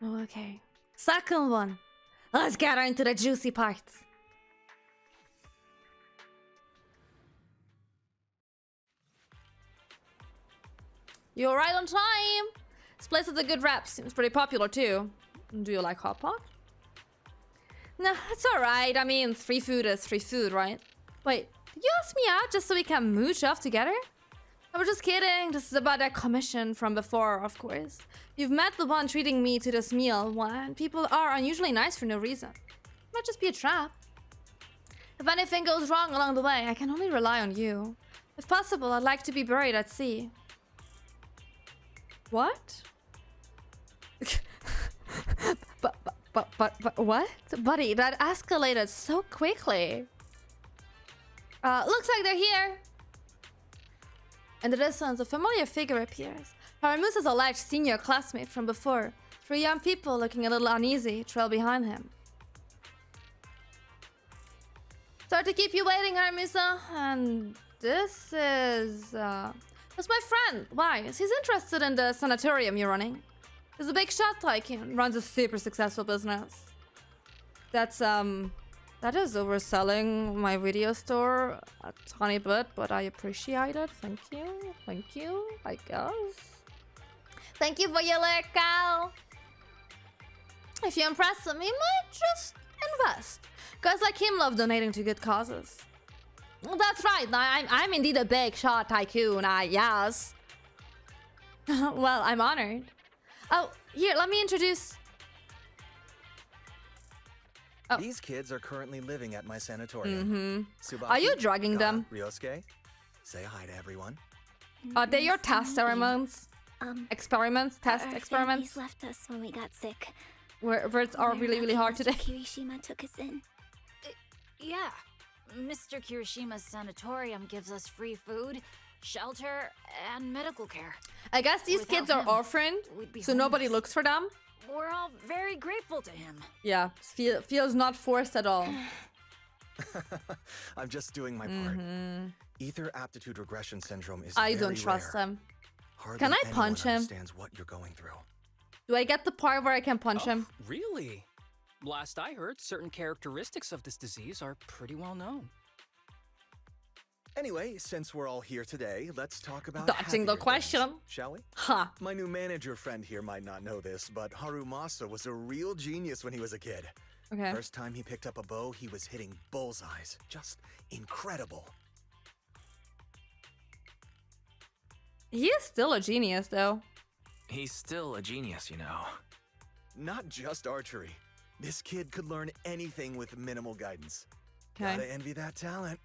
Okay. Second one. Let's get into the juicy parts. You're right on time. This place has a good rep. Seems pretty popular too. Do you like hot pot? Nah, it's alright. I mean, free food is free food, right? Wait, did you ask me out just so we can mooch off together? I was just kidding. This is about that commission from before, of course. You've met the one treating me to this meal, and people are unusually nice for no reason. Might just be a trap. If anything goes wrong along the way, I can only rely on you. If possible, I'd like to be buried at sea. What? but what? Buddy, that escalated so quickly. Looks like they're here. In the distance, a familiar figure appears. Haramusa's alleged senior classmate from before. Three young people looking a little uneasy trail behind him. Sorry to keep you waiting, Haramusa. And this is... That's my friend, Wise. He's interested in the sanatorium you're running. He's a big shot tycoon, runs a super successful business. That is overselling my video store a tiny bit, but I appreciate it. Thank you, I guess. Thank you for your lurkout. If you impress him, he might just invest. Guys like him love donating to good causes. That's right, I'm indeed a big shot tycoon, yes. Well, I'm honored. Oh, here, let me introduce... Oh. These kids are currently living at my sanatorium. Are you drugging them? Ryosuke, say hi to everyone. Are they your test experiments? Test experiments? Left us when we got sick. Words are really hard today. Kirishima took us in. Yeah. Mr. Kirishima's sanatorium gives us free food, shelter, and medical care. I guess these kids are orphaned, so nobody looks for them. We're all very grateful to him. Yeah, feels not forced at all. I'm just doing my part. Ether aptitude regression syndrome is I don't trust him. Can I punch him? Understands what you're going through. Do I get the part where I can punch him? Really? Last I heard, certain characteristics of this disease are pretty well known. Anyway, since we're all here today, let's talk about dodging the question, things, shall we? Huh. My new manager friend here might not know this, but Harumasa was a real genius when he was a kid. Okay. First time he picked up a bow, he was hitting bullseyes. Just incredible. He is still a genius, though. He's still a genius, you know. Not just archery. This kid could learn anything with minimal guidance. Okay. Gotta envy that talent.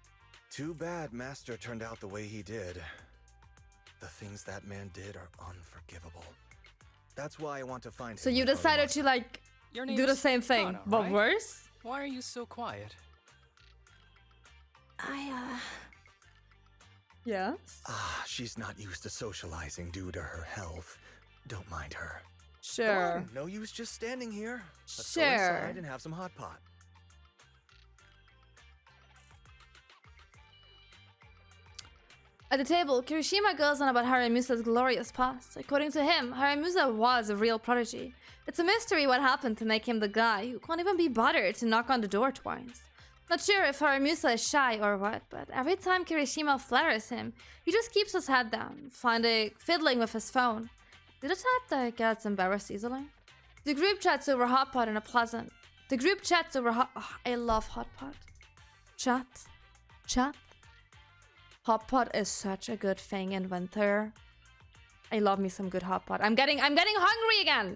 Too bad Master turned out the way he did. The things that man did are unforgivable. That's why I want to find him. So you decided to, like, do the same thing, Kana, but right? worse? Why are you so quiet? Yes? She's not used to socializing due to her health. Don't mind her. Sure. On, no use just standing here. Let's Sure. go inside and have some hot pot. At the table, Kirishima goes on about Haramusa's glorious past. According to him, Haramusa was a real prodigy. It's a mystery what happened to make him the guy who can't even be bothered to knock on the door twice. Not sure if Haramusa is shy or what, but every time Kirishima flatters him, he just keeps his head down, fiddling with his phone. Did a type that gets embarrassed easily? The group chats over hot pot in a pleasant. The group chats over hot. Oh, I love hot pot. Chat. Hot pot is such a good thing in winter. I love me some good hot pot. I'm getting hungry again.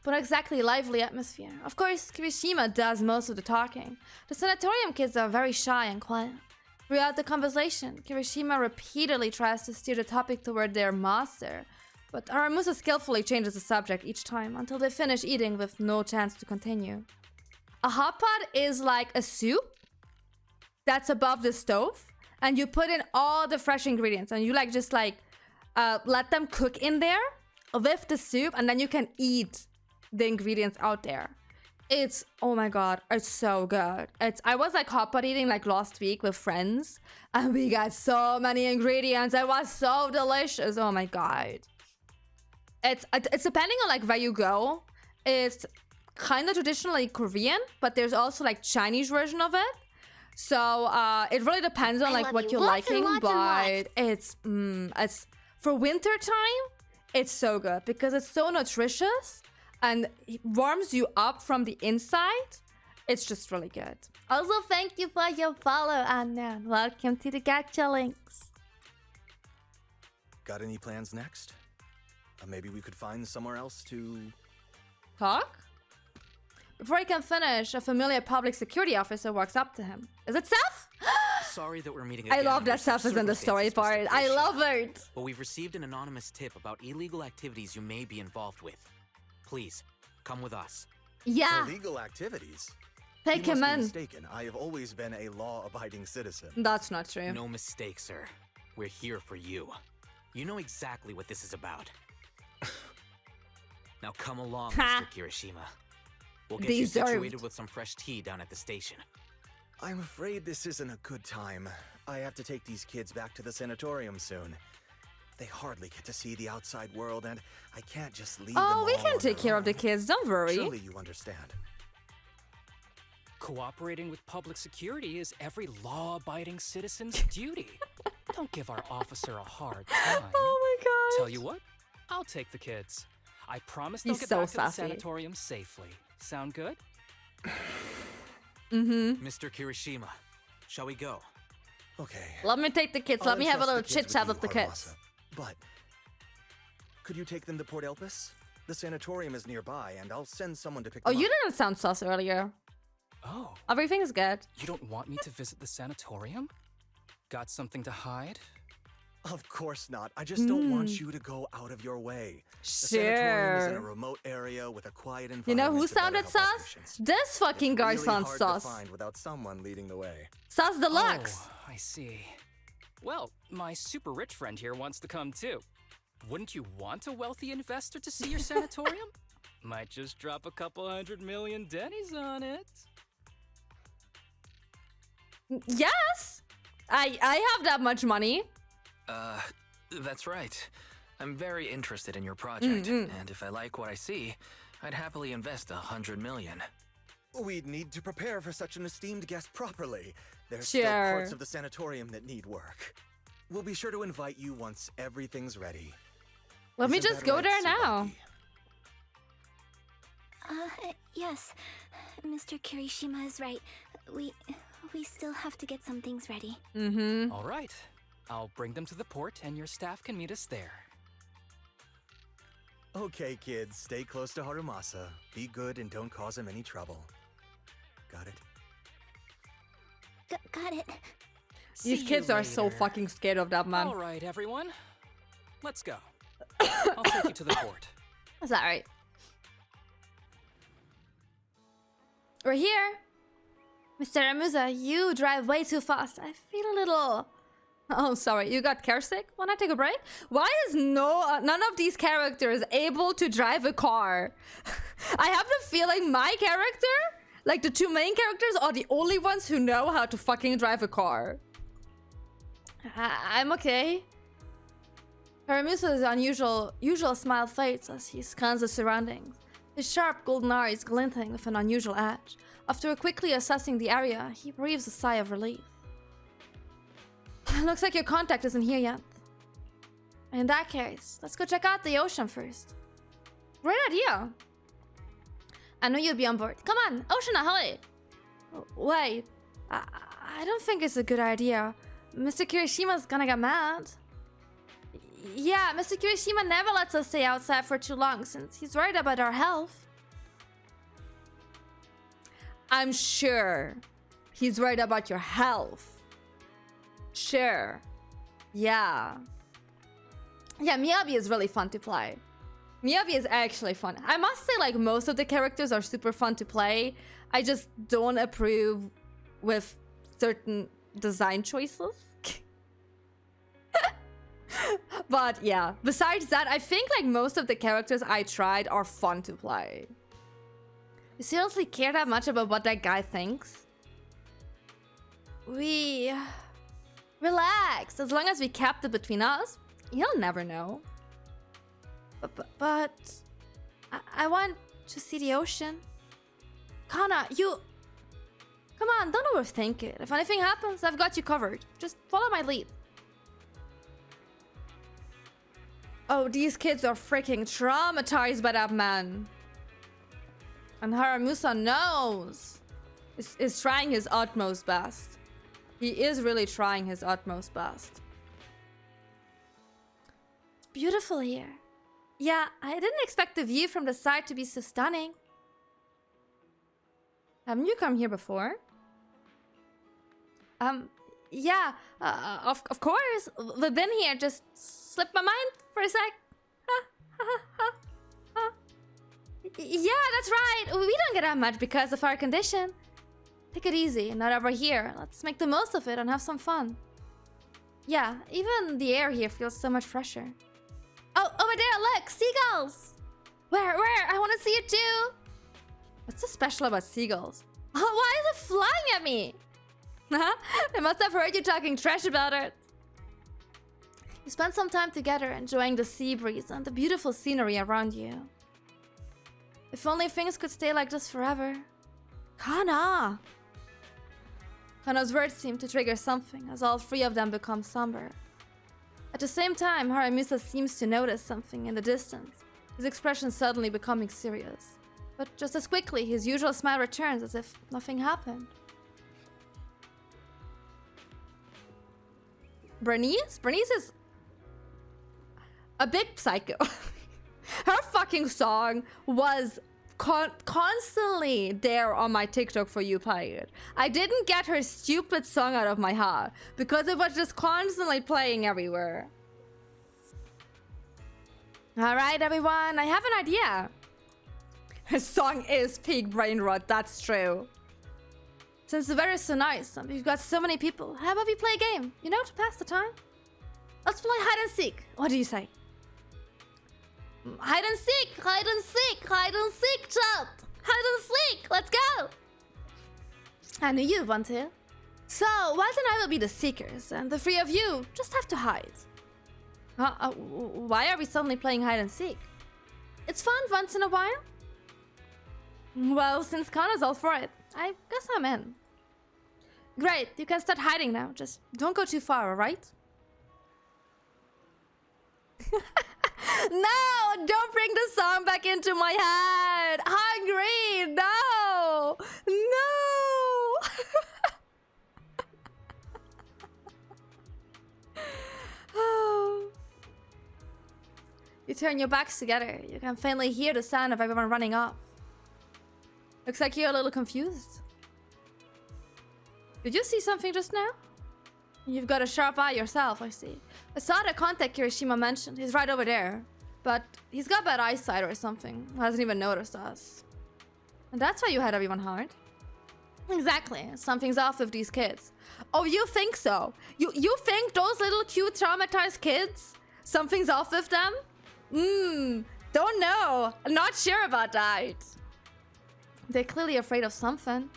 But exactly lively atmosphere. Of course, Kirishima does most of the talking. The sanatorium kids are very shy and quiet. Throughout the conversation, Kirishima repeatedly tries to steer the topic toward their master, but Haramusa skillfully changes the subject each time until they finish eating with no chance to continue. A hot pot is like a soup that's above the stove, and you put in all the fresh ingredients, and you just let them cook in there with the soup, and then you can eat the ingredients out there. It's, oh my god, it's so good. I was hot pot eating last week with friends, and we got so many ingredients. It was so delicious. Oh my god. It's depending on like where you go. It's kind of traditionally Korean, but there's also like Chinese version of it. So it really depends on I like love what you. you're Lots and liking, lots and but it's for winter time. It's so good because it's so nutritious and it warms you up from the inside. It's just really good. Also, thank you for your follow, Anna. Welcome to the Caelynx. Got any plans next? Maybe we could find somewhere else to... Talk? Before he can finish, a familiar public security officer walks up to him. Is it Seth? Sorry that we're meeting I again love under that such Seth is in the story circumstances, part. Mr. I Kirishima. love it. But we've received an anonymous tip about illegal activities you may be involved with. Please, come with us. Yeah, Illegal activities? take You him must be in. mistaken. I have always been a law-abiding citizen. That's not true. No mistake, sir. We're here for you. You know exactly what this is about. Now come along, Ha. Mr. Kirishima. We'll get you Deserved. situated with some fresh tea down at the station. I'm afraid this isn't a good time. I have to take these kids back to the sanatorium soon. They hardly get to see the outside world, and I can't just leave them Oh, we all can on take their care of the own. kids. Don't worry. Surely you understand. Cooperating with public security is every law-abiding citizen's duty. Don't give our officer a hard time. Oh my god. Tell you what, I'll take the kids. I promise they'll He's get so back to the sassy. sanatorium safely. Sound good? Mr. Kirishima, shall we go? Okay. Let me take the kids. I'll Let me have a entrust little the kids chit chat with with the you, kids. Haramasa. But could you take them to Port Elpis? The sanatorium is nearby, and I'll send someone to pick Oh, them you up. didn't sound sus earlier. Oh, Everything's good. you don't want me to visit the sanatorium? Got something to hide? Of course not. I just don't want you to go out of your way. The sanatorium is in a Sure. remote area with a quiet environment. You know who to better sounded help our sus? patients. This fucking It's guy really sounds hard sus. to find without someone leading the way. Sus deluxe. Oh, I see. Well, my super rich friend here wants to come too. Wouldn't you want a wealthy investor to see your sanatorium? Might just drop a couple 100 million dennies on it. Yes. I have that much money. That's right. I'm very interested in your project, and if I like what I see, I'd happily invest 100 million. We'd need to prepare for such an esteemed guest properly. There's Sure. still parts of the sanatorium that need work. We'll be sure to invite you once everything's ready. Let me Isn't just that go right, there now. Tsubaki? Yes. Mr. Kirishima is right. We still have to get some things ready. All right. I'll bring them to the port and your staff can meet us there. Okay, kids, stay close to Harumasa. Be good and don't cause him any trouble. Got it? Got it. These See you kids are so later. fucking scared of that man. All right, everyone. Let's go. I'll take you to the port. Is that right? We're here. Mr. Amusa, you drive way too fast. I feel a little... Oh, sorry. You got car sick? Wanna take a break? Why is none of these characters able to drive a car? I have the feeling my character, like the two main characters, are the only ones who know how to fucking drive a car. I'm okay. Haramusa's usual smile fades as he scans the surroundings. His sharp golden eyes glinting with an unusual edge. After quickly assessing the area, he breathes a sigh of relief. Looks like your contact isn't here yet. In that case, let's go check out the ocean first. Great idea. I know you'll be on board. Come on, Ocean, hurry! Wait, I don't think it's a good idea. Mr. Kirishima's gonna get mad. Yeah, Mr. Kirishima never lets us stay outside for too long since he's worried about our health. I'm sure he's worried about your health. Sure. Yeah. Yeah, Miyabi is really fun to play. Miyabi is actually fun. I must say, like, most of the characters are super fun to play. I just don't approve with certain design choices. But yeah, besides that, I think like most of the characters I tried are fun to play. You seriously care that much about what that guy thinks? Relax. As long as we kept it between us, he'll never know. But I want to see the ocean. Kana, you... Come on, don't overthink it. If anything happens, I've got you covered. Just follow my lead. Oh, these kids are freaking traumatized by that man. And Haramusa knows. Is trying his utmost best. He is really trying his utmost best. It's beautiful here. Yeah, I didn't expect the view from the side to be so stunning. Haven't you come here before? Yeah, of course. We've been here, just slipped my mind for a sec. Yeah, that's right. We don't get out much because of our condition. Take it easy, not over here. Let's make the most of it and have some fun. Yeah, even the air here feels so much fresher. Oh, over there, look, seagulls! Where? I want to see it too! What's so special about seagulls? Oh, why is it flying at me? They must have heard you talking trash about it. You spent some time together enjoying the sea breeze and the beautiful scenery around you. If only things could stay like this forever. Kana! Kana's words seem to trigger something as all three of them become somber. At the same time, Haramusa seems to notice something in the distance, his expression suddenly becoming serious. But just as quickly, his usual smile returns as if nothing happened. Bernice? Bernice is a big psycho. Her fucking song was constantly there on my TikTok For You page. I didn't get her stupid song out of my head because it was just constantly playing everywhere. Alright, everyone, I have an idea. Her song is peak brain rot, that's true. Since the weather is so nice and we've got so many people, how about we play a game? You know, to pass the time? Let's play hide and seek. What do you say? Hide and seek, hide and seek, hide and seek, chat. Hide and seek, let's go. I knew you'd want to. So, Wild and I will be the seekers, and the three of you just have to hide. Why are we suddenly playing hide and seek? It's fun once in a while. Well, since Kana's all for it, I guess I'm in. Great, you can start hiding now. Just don't go too far, alright? No! Don't bring the song back into my head! Hungry! No! No! Oh. You turn your backs together. You can faintly hear the sound of everyone running off. Looks like you're a little confused. Did you see something just now? You've got a sharp eye yourself, I see. I saw the contact Kirishima mentioned. He's right over there. But he's got bad eyesight or something. Hasn't even noticed us. And that's why you had everyone hard. Exactly. Something's off with these kids. Oh, you think so? You think those little cute traumatized kids? Something's off with them? Don't know. I'm not sure about that. They're clearly afraid of something.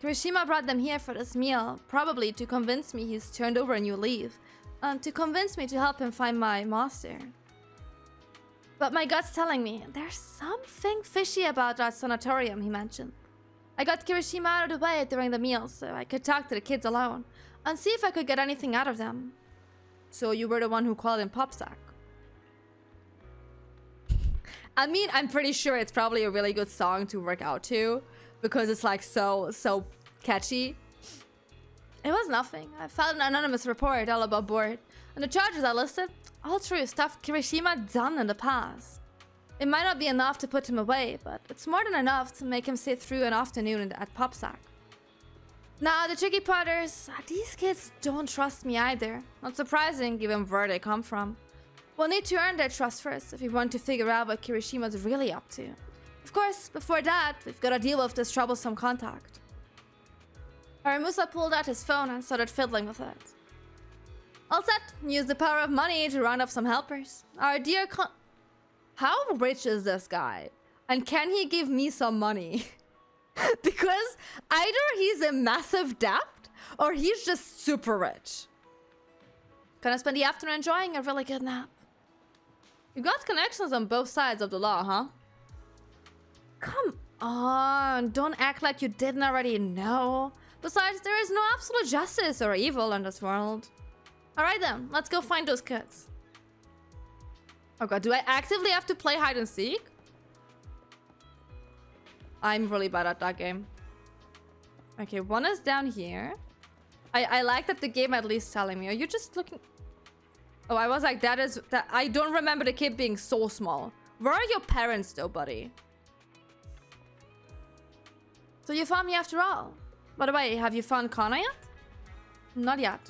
Kirishima brought them here for this meal, probably to convince me he's turned over a new leaf, and to convince me to help him find my master. But my gut's telling me there's something fishy about that sanatorium he mentioned. I got Kirishima out of the way during the meal so I could talk to the kids alone and see if I could get anything out of them. So you were the one who called him Popsack. I mean, I'm pretty sure it's probably a really good song to work out to, because it's like so catchy. It was nothing. I filed an anonymous report all above board, and the charges I listed, all true stuff Kirishima done in the past. It might not be enough to put him away, but it's more than enough to make him sit through an afternoon at Popsack. Now, the tricky part is, these kids don't trust me either. Not surprising, given where they come from. We'll need to earn their trust first if we want to figure out what Kirishima's really up to. Of course, before that, we've got to deal with this troublesome contact. Haramusa pulled out his phone and started fiddling with it. All set. Use the power of money to round up some helpers. Our dear How rich is this guy? And can he give me some money? Because either he's in massive debt or he's just super rich. Gonna spend the afternoon enjoying a really good nap. You got connections on both sides of the law, huh? Come on, don't act like you didn't already know. Besides, there is no absolute justice or evil in this world. Alright then, let's go find those kids. Oh god, do I actively have to play hide and seek? I'm really bad at that game. Okay, one is down here. I like that the game at least telling me. Are you just looking... Oh, I was like, that I don't remember the kid being so small. Where are your parents though, buddy? So you found me after all. By the way, have you found Kana yet? Not yet.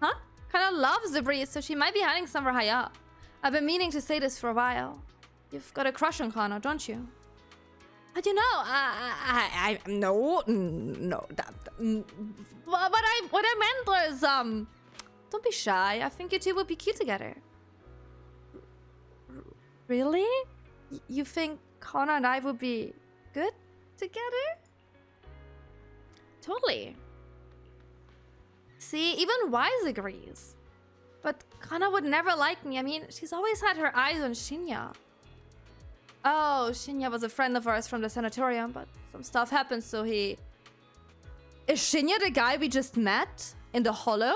Huh? Kana loves the breeze, so she might be hiding somewhere high up. I've been meaning to say this for a while. You've got a crush on Kana, don't you? How do you know? No. What I meant was, don't be shy. I think you two would be cute together. Really? You think Kana and I would be good together? Totally. See, even Wise agrees. But Kana would never like me. I mean, she's always had her eyes on Shinya. Oh, Shinya was a friend of ours from the sanatorium, but some stuff happened, so he... Is Shinya the guy we just met? In the hollow?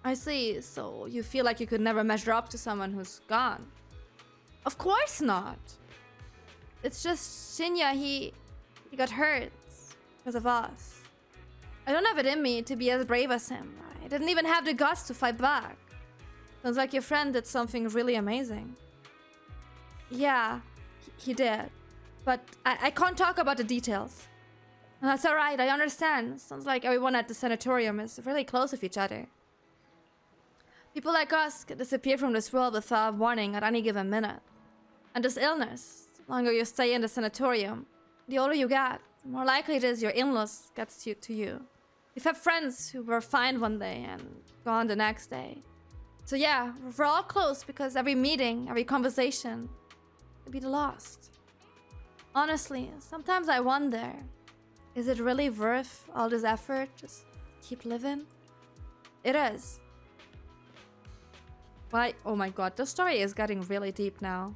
I see, so you feel like you could never measure up to someone who's gone. Of course not. It's just Shinya, he got hurt because of us. I don't have it in me to be as brave as him. I didn't even have the guts to fight back. Sounds like your friend did something really amazing. Yeah, he did. But I can't talk about the details. And that's alright, I understand. Sounds like everyone at the sanatorium is really close with each other. People like us can disappear from this world without warning at any given minute. And this illness, the longer you stay in the sanatorium, the older you get, the more likely it is your illness gets to you. We've had friends who were fine one day and gone the next day. So yeah, we're all close because every meeting, every conversation could be the last. Honestly, sometimes I wonder, is it really worth all this effort? Just keep living? It is. Why? Oh my god, the story is getting really deep now.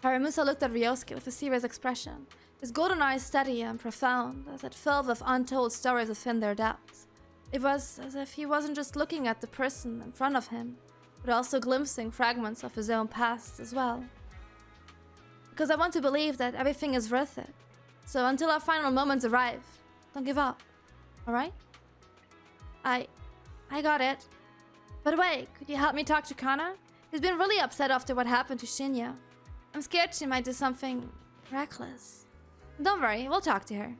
Haramusa looked at Ryosuke with a serious expression, his golden eyes steady and profound as it filled with untold stories within their depths. It was as if he wasn't just looking at the person in front of him, but also glimpsing fragments of his own past as well. Because I want to believe that everything is worth it. So until our final moments arrive, don't give up. Alright? I got it. By the way, could you help me talk to Kana? He's been really upset after what happened to Shinya. I'm scared she might do something reckless. Don't worry, we'll talk to her.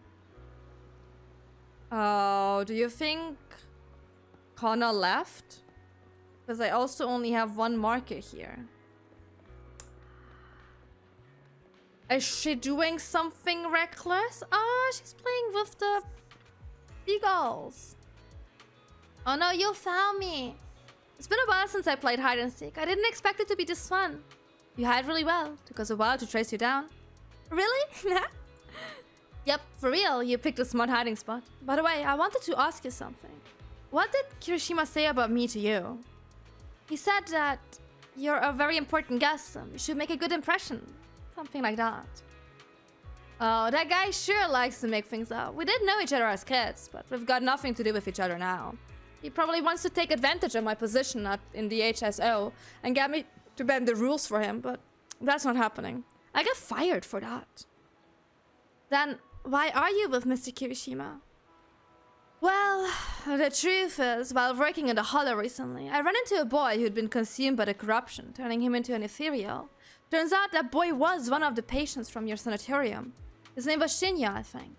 Oh, do you think Kana left? Because I also only have one marker here. Is she doing something reckless? Ah, she's playing with the seagulls. Oh no, you found me. It's been a while since I played hide and seek. I didn't expect it to be this fun. You hide really well. Took us a while to trace you down. Really? Yep, for real, you picked a smart hiding spot. By the way, I wanted to ask you something. What did Kirishima say about me to you? He said that you're a very important guest and you should make a good impression. Something like that. Oh, that guy sure likes to make things up. We didn't know each other as kids, but we've got nothing to do with each other now. He probably wants to take advantage of my position in the HSO and get me to bend the rules for him, but that's not happening. I get fired for that. Then, why are you with Mr. Kirishima? Well, the truth is, while working in the Hollow recently, I ran into a boy who'd been consumed by the corruption, turning him into an ethereal. Turns out that boy was one of the patients from your sanatorium. His name was Shinya, I think.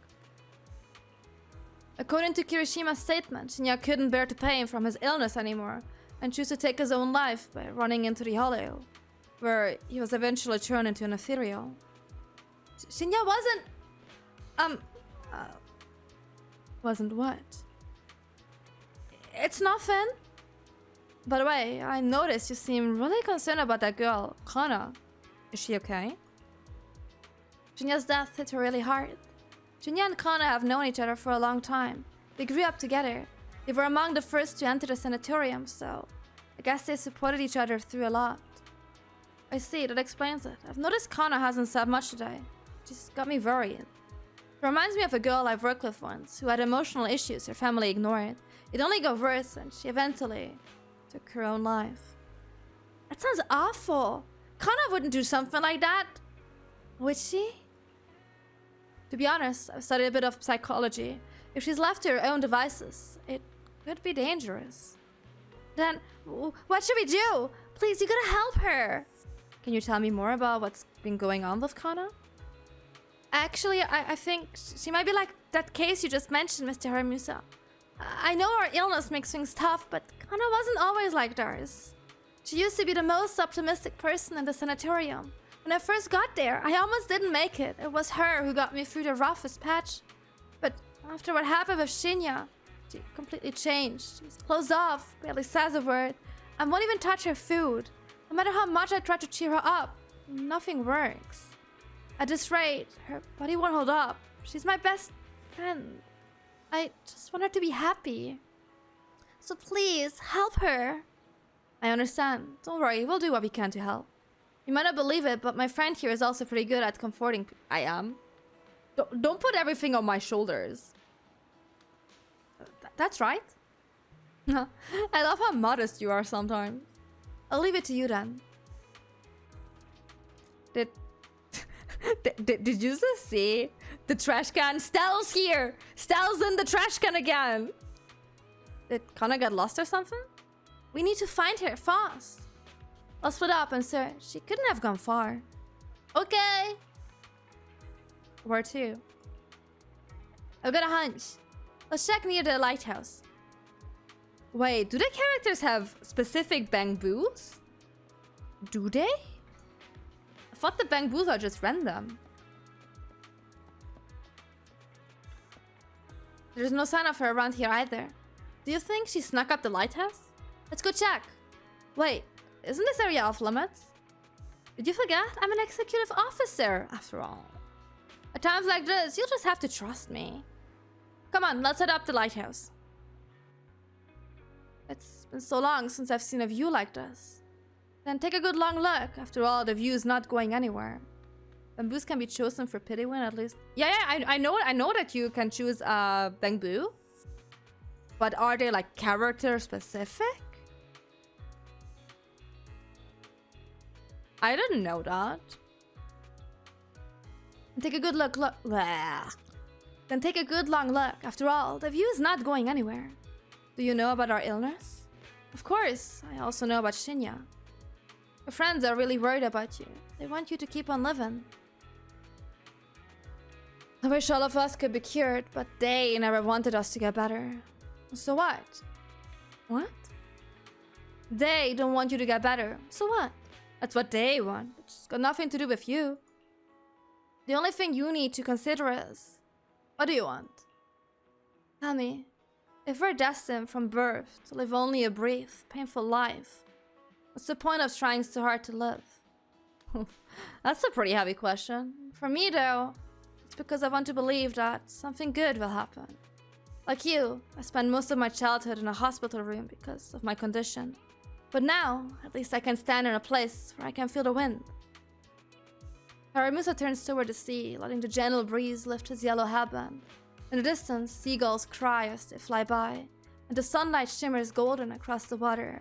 According to Kirishima's statement, Shinya couldn't bear to pay him from his illness anymore and chose to take his own life by running into the Hollow, where he was eventually turned into an ethereal. Shinya wasn't... Wasn't what? It's nothing. By the way, I noticed you seem really concerned about that girl, Kana. Is she okay? Shinya's death hit her really hard. Shinya and Kana have known each other for a long time. They grew up together. They were among the first to enter the sanatorium, so I guess they supported each other through a lot. I see, that explains it. I've noticed Kana hasn't said much today. Just got me worried. It reminds me of a girl I've worked with once who had emotional issues her family ignored. It only got worse and she eventually took her own life. That sounds awful. Kana wouldn't do something like that. Would she? To be honest, I've studied a bit of psychology. If she's left to her own devices, it could be dangerous. Then, what should we do? Please, you gotta help her. Can you tell me more about what's been going on with Kana? Actually, I think she might be like that case you just mentioned, Mr. Haramusa. I know her illness makes things tough, but Kana wasn't always like ours. She used to be the most optimistic person in the sanatorium. When I first got there, I almost didn't make it. It was her who got me through the roughest patch. But after what happened with Shinya, she completely changed. She's closed off, barely says a word, and won't even touch her food. No matter how much I try to cheer her up, nothing works. At this rate, her body won't hold up. She's my best friend. I just want her to be happy. So please, help her. I understand. Don't worry, we'll do what we can to help. You might not believe it, but my friend here is also pretty good at comforting I am. Don't put everything on my shoulders. That's right. I love how modest you are sometimes. I'll leave it to you then. Did you just see the trash can? Stell's here! Stell's in the trash can again! Did Kana get lost or something? We need to find her fast. I'll split up and search. She couldn't have gone far. Okay. Where to? I've got a hunch. Let's check near the lighthouse. Wait, do the characters have specific bang boos? Do they? I thought the bang boos are just random. There's no sign of her around here either. Do you think she snuck up the lighthouse? Let's go check. Wait, isn't this area off limits? Did you forget? I'm an executive officer, after all. At times like this, you'll just have to trust me. Come on, let's head up the lighthouse. It's been so long since I've seen a view like this. Then take a good long look. After all, the view is not going anywhere. Bamboos can be chosen for pity win at least. Yeah, I know that you can choose bamboo. But are they like character specific? I didn't know that. Take a good look. Then take a good long look. After all, the view is not going anywhere. Do you know about our illness? Of course, I also know about Shinya. Your friends are really worried about you. They want you to keep on living. I wish all of us could be cured, but they never wanted us to get better. So what? What? They don't want you to get better. So what? That's what they want. It's got nothing to do with you. The only thing you need to consider is, what do you want? Tell me, if we're destined from birth to live only a brief, painful life, what's the point of trying so hard to live? That's a pretty heavy question. For me, though, it's because I want to believe that something good will happen. Like you, I spent most of my childhood in a hospital room because of my condition. But now, at least I can stand in a place where I can feel the wind. Haramusa turns toward the sea, letting the gentle breeze lift his yellow headband. In the distance, seagulls cry as they fly by, and the sunlight shimmers golden across the water,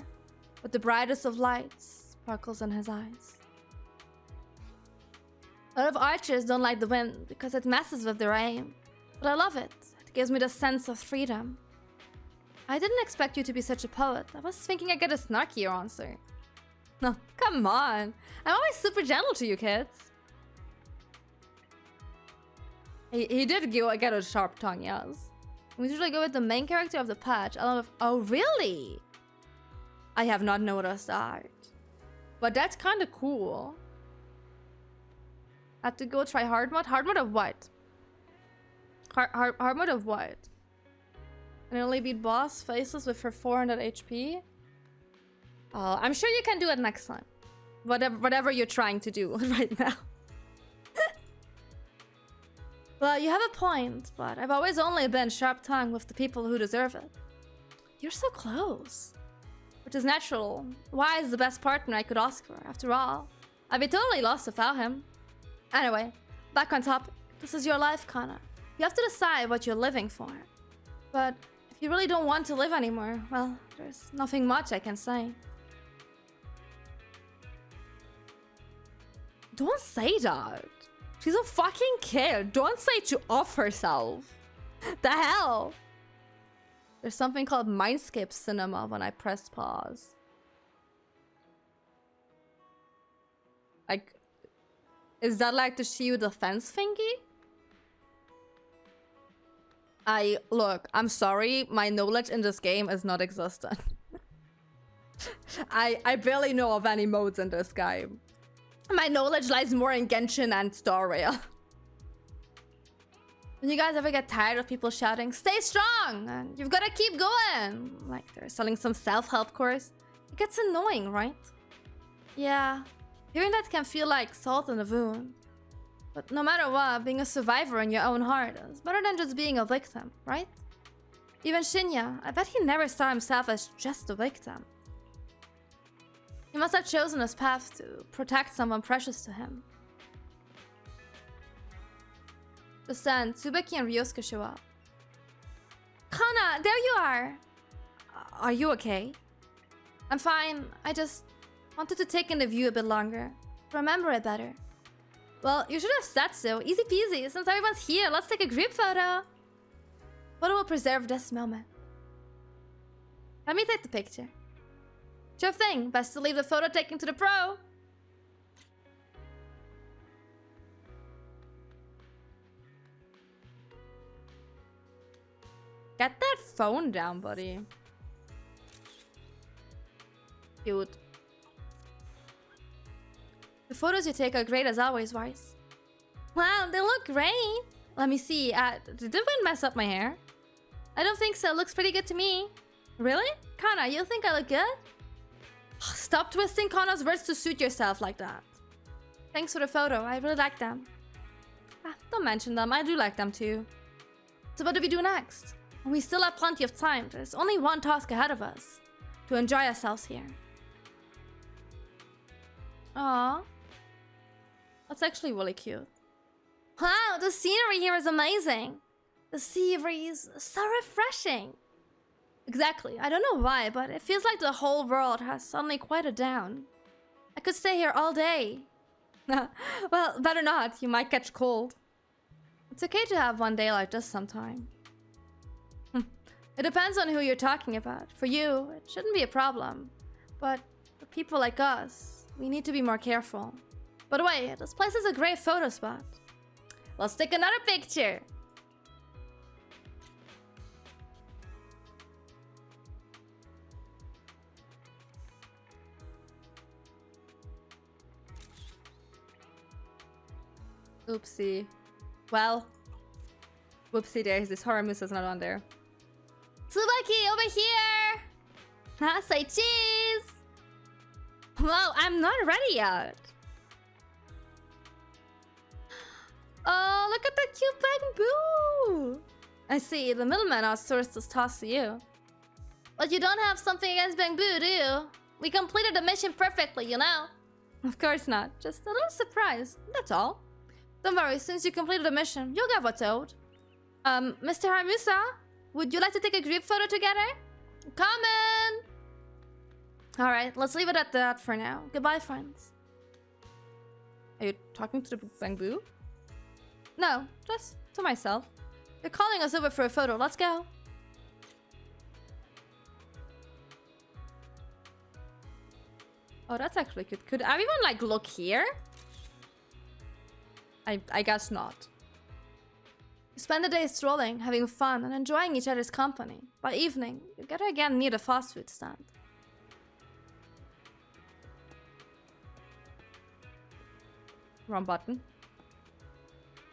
but the brightest of lights sparkles in his eyes. A lot of archers don't like the wind because it messes with their aim, but I love it. It gives me the sense of freedom. I didn't expect you to be such a poet. I was thinking I'd get a snarkier answer. No, come on. I'm always super gentle to you kids. He did get a sharp tongue, yes. We usually go with the main character of the patch. Oh, really? I have not noticed that. But that's kind of cool. Have to go try hard mode? Hard mode of what? Hard mode of what? And only beat boss faces with her 400 HP? I'm sure you can do it next time. Whatever you're trying to do right now. Well, you have a point, but I've always only been sharp-tongued with the people who deserve it. You're so close. We're which is natural. Why is the best partner I could ask for, after all? I'd be totally lost without him. Anyway, back on topic. This is your life, Kana. You have to decide what you're living for. But if you really don't want to live anymore, well, there's nothing much I can say. Don't say that. She's a fucking kid. Don't say to off herself. The hell? There's something called Mindscape Cinema when I press pause. Like, is that like the Shield defense thingy? Look, I'm sorry, my knowledge in this game is not existent. I barely know of any modes in this game. My knowledge lies more in Genshin and Storia. When you guys ever get tired of people shouting, stay strong, and you've got to keep going, like they're selling some self-help course, it gets annoying, right? Yeah, hearing that can feel like salt in the wound. But no matter what, being a survivor in your own heart is better than just being a victim, right? Even Shinya, I bet he never saw himself as just a victim. He must have chosen his path to protect someone precious to him. Just then, Tsubaki and Ryosuke show up. Kana, there you are! Are you okay? I'm fine. I just wanted to take in the view a bit longer. Remember it better. Well, you should have said so. Easy peasy. Since everyone's here, let's take a group photo. Photo will preserve this moment. Let me take the picture. Sure thing. Best to leave the photo taken to the pro. Get that phone down, buddy. Cute. The photos you take are great as always, Weiss. Wow, they look great. Let me see. Did the wind mess up my hair? I don't think so. It looks pretty good to me. Really? Kana, you think I look good? Stop twisting Kana's words to suit yourself like that. Thanks for the photo. I really like them. Don't mention them. I do like them too. So what do we do next? We still have plenty of time. There's only one task ahead of us. To enjoy ourselves here. Aww. That's actually really cute. Wow, the scenery here is amazing. The sea breeze is so refreshing. Exactly. I don't know why, but it feels like the whole world has suddenly quieted down. I could stay here all day. Well, better not. You might catch cold. It's okay to have one day like this sometime. It depends on who you're talking about. For you, it shouldn't be a problem. But for people like us, we need to be more careful. By the way, this place is a great photo spot. Let's take another picture. Oopsie. Well, whoopsie daisies. This Horamusa's not on there. Tsubaki, over here! Say cheese! Whoa, I'm not ready yet. Oh, look at that cute bamboo! I see, the middleman outsourced this task to you. But you don't have something against bamboo, do you? We completed the mission perfectly, you know? Of course not. Just a little surprise, that's all. Don't worry, since you completed the mission, you'll get what's owed. Mr. Haramusa, would you like to take a group photo together? Coming! Alright, let's leave it at that for now. Goodbye, friends. Are you talking to the bamboo? No, just to myself. You're calling us over for a photo. Let's go. Oh, that's actually good. Could everyone, like, look here? I guess not. You spend the day strolling, having fun, and enjoying each other's company. By evening, you gather again near the fast food stand. Wrong button.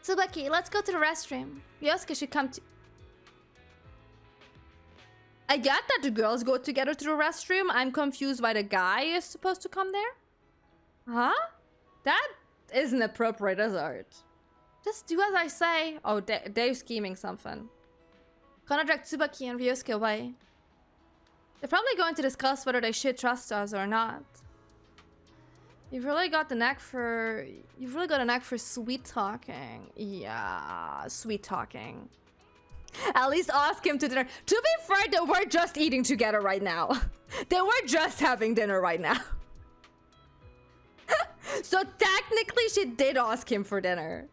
Tsubaki, let's go to the restroom. Ryosuke should come to... I get that the girls go together to the restroom. I'm confused why the guy is supposed to come there. Huh? That isn't appropriate, is it? Just do as I say. Oh, they're scheming something. Kana dragged Tsubaki and Ryosuke away. They're probably going to discuss whether they should trust us or not. You've really got a knack for sweet talking. Yeah, sweet talking. At least ask him to dinner. To be fair, they were just eating together right now. They were just having dinner right now. So technically she did ask him for dinner.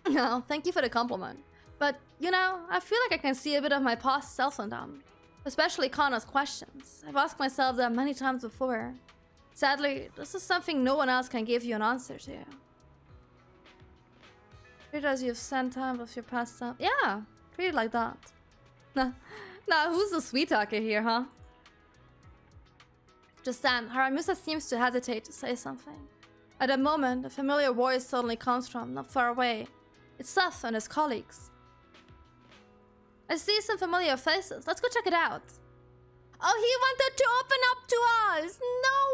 No, thank you for the compliment. But, you know, I feel like I can see a bit of my past self in them. Especially Connor's questions. I've asked myself that many times before. Sadly, this is something no one else can give you an answer to. Treat it as you've spent time with your past self. Yeah, treat it like that. Nah, who's the sweet talker here, huh? Just then, Haramusa seems to hesitate to say something. At that moment, a familiar voice suddenly comes from not far away. It's Seth and his colleagues. I see some familiar faces. Let's go check it out. Oh, he wanted to open up to us! No